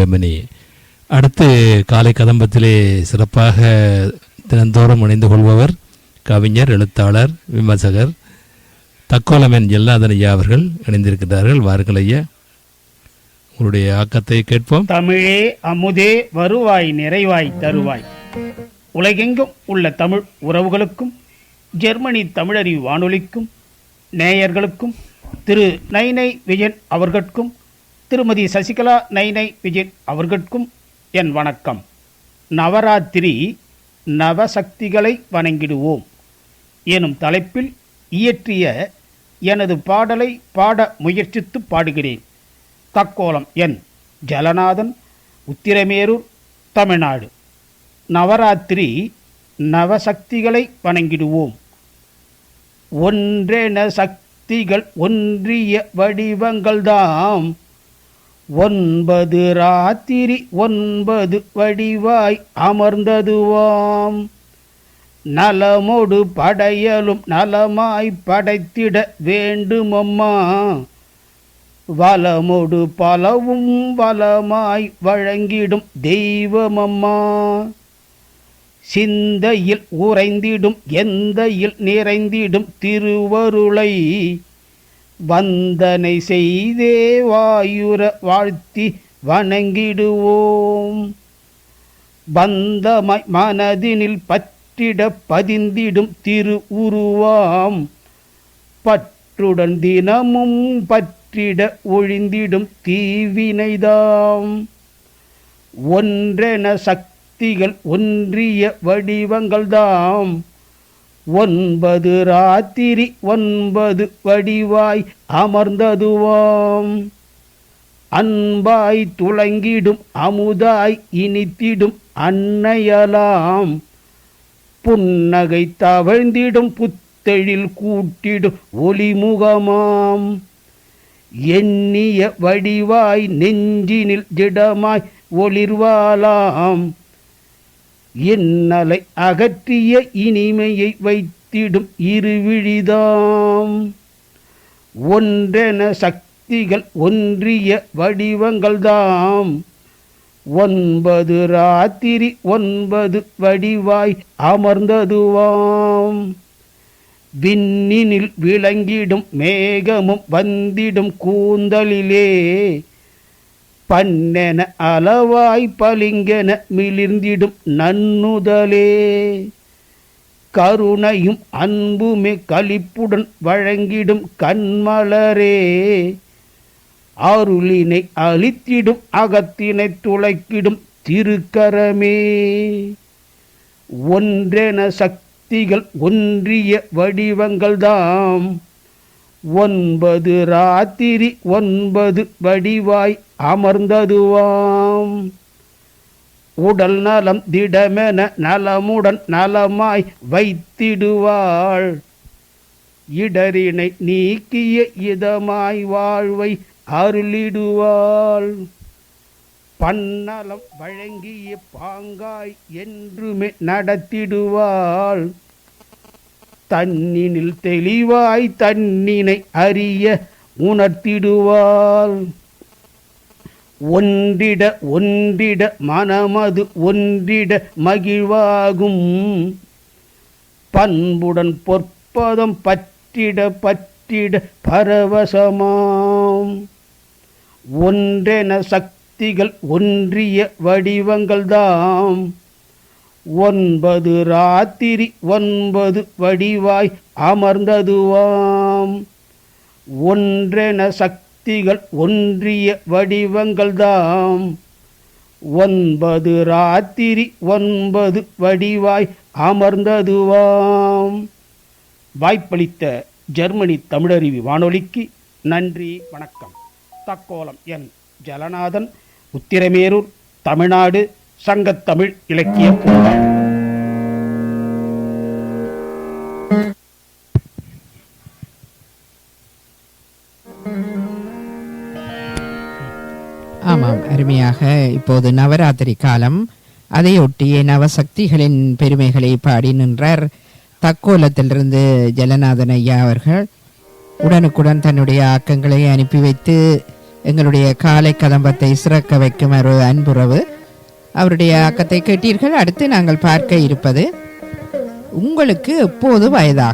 Germany. அடுத்து காலை கதம்பத்திலே சிறப்பாக தினந்தோறும் இணைந்து கொள்பவர் கவிஞர், எழுத்தாளர், விமர்சகர் தக்கோலமன் ஜெல்லாதன் ஐயா அவர்கள் இணைந்திருக்கிறார்கள். வாருங்கள் ஐயா, உங்களுடைய ஆக்கத்தை கேட்போம். தமிழே அமுதே வருவாய் நிறைவாய் தருவாய். உலகெங்கும் உள்ள தமிழ் உறவுகளுக்கும் ஜெர்மனி தமிழறிவு வானொலிக்கும் நேயர்களுக்கும் திரு நைனை விஜயன் அவர்களுக்கும் திருமதி சசிகலா நைனை விஜயன் அவர்களுக்கும் என் வணக்கம். நவராத்திரி நவசக்திகளை வணங்கிடுவோம் எனும் தலைப்பில் இயற்றிய எனது பாடலை பாட முயற்சித்து பாடுகிறேன். தக்கோலம் என் ஜலநாதன், உத்திரமேரூர், தமிழ்நாடு. நவராத்திரி நவசக்திகளை வணங்கிடுவோம். ஒன்றென சக்திகள் ஒன்றிய வடிவங்கள்தாம், 9 ராத்திரி 9 வடிவாய் அமர்ந்ததுவாம். நலமோடு படையலும் நலமாய் படைத்திட வேண்டுமம்மா, வளமோடு பலவும் வளமாய் வழங்கிடும் தெய்வமம்மா. சிந்தையில் உறைந்திடும் எந்தையில் நிறைந்திடும் திருவருளை வந்தனை செய்தே வாயுர வாழ்த்தி வணங்கிடுவோம். பந்தமாய் மனதினில் பற்றிட பதிந்திடும் திரு உருவாம், பற்றுடன் தினமும் பற்றிட ஒழிந்திடும் தீவினைதாம். ஒன்றென சக்திகள் ஒன்றிய வடிவங்கள்தாம், 9 ராத்திரி 9 வடிவாய் அமர்ந்ததுவாம். அன்பாய் துளங்கிடும் அமுதாய் இனித்திடும் அன்னையலாம், புன்னகை தவழ்ந்திடும் புத்தெழில் கூட்டிடும் ஒளிமுகமாம். எண்ணிய வடிவாய் நெஞ்சினில் திடமாய் ஒளிர்வாலாம், இன்னலை அகற்றிய இனிமையை வைத்திடும் இருவிழிதாம். ஒன்றென சக்திகள் ஒன்றிய வடிவங்கள்தாம், 9 ராத்திரி 9 வடிவாய் அமர்ந்ததுவாம். விண்ணினில் விளங்கிடும் மேகமும் வந்திடும் கூந்தலிலே, பண்ணென அளவாய் பளிங்கென மிளிர்ந்திடும் நன்னுதலே. கருணையும் அன்புமே களிப்புடன் வழங்கிடும் கண்மலரே, அருளினை அளித்திடும் அகத்தினை துளைக்கிடும் திருக்கரமே. ஒன்றென சக்திகள் ஒன்றிய வடிவங்கள்தாம், 9 ராத்திரி 9 வடிவாய் அமர்ந்ததுவாம். உடல் நலம் திடமென நலமுடன் நலமாய் வைத்திடுவாள், இடரினை நீக்கிய இதமாய் வாழ்வை அருளிடுவாள். பன்னலம் வழங்கிய பாங்காய் என்றுமே நடத்திடுவாள், தன்னினில் தெளிவாய் தன்னினை அறிய உணர்த்திடுவாள். ஒன்றிட ஒன்றிட மனமது ஒன்றிட மகிழ்வாகும், பண்புடன் பொற்பதம் பற்றிட பற்றிட பரவசமாம். ஒன்றென சக்திகள் ஒன்றிய வடிவங்கள்தாம், 9 ராத்திரி 9 வடிவாய் அமர்ந்ததுவாம். ஒன்றென சக்திகள் ஒன்றிய வடிவங்கள்தாம், 9 ராத்திரி 9 வடிவாய் அமர்ந்ததுவாம். வாய்ப்பளித்த ஜெர்மனி தமிழறிவி வானொலிக்கு நன்றி, வணக்கம். தக்கோலம் என் ஜலநாதன், உத்திரமேரூர், தமிழ்நாடு. சங்கத்தமிழ் இலக்கிய பூங்கா. ஆமாம், அருமையாக. இப்போது நவராத்திரி காலம், அதையொட்டிய நவசக்திகளின் பெருமைகளை பாடி நின்றார் தக்கோலத்திலிருந்து ஜலநாதன் ஐயா அவர்கள். உடனுக்குடன் தன்னுடைய ஆக்கங்களை அனுப்பி வைத்து எங்களுடைய காலை கதம்பத்தை சிறக்க வைக்கும் ஒரு அன்புறவு. அவருடைய ஆக்கத்தை கேட்டீர்கள். அடுத்து நாங்கள் பார்க்க இருப்பது உங்களுக்கு எப்போது வயதாக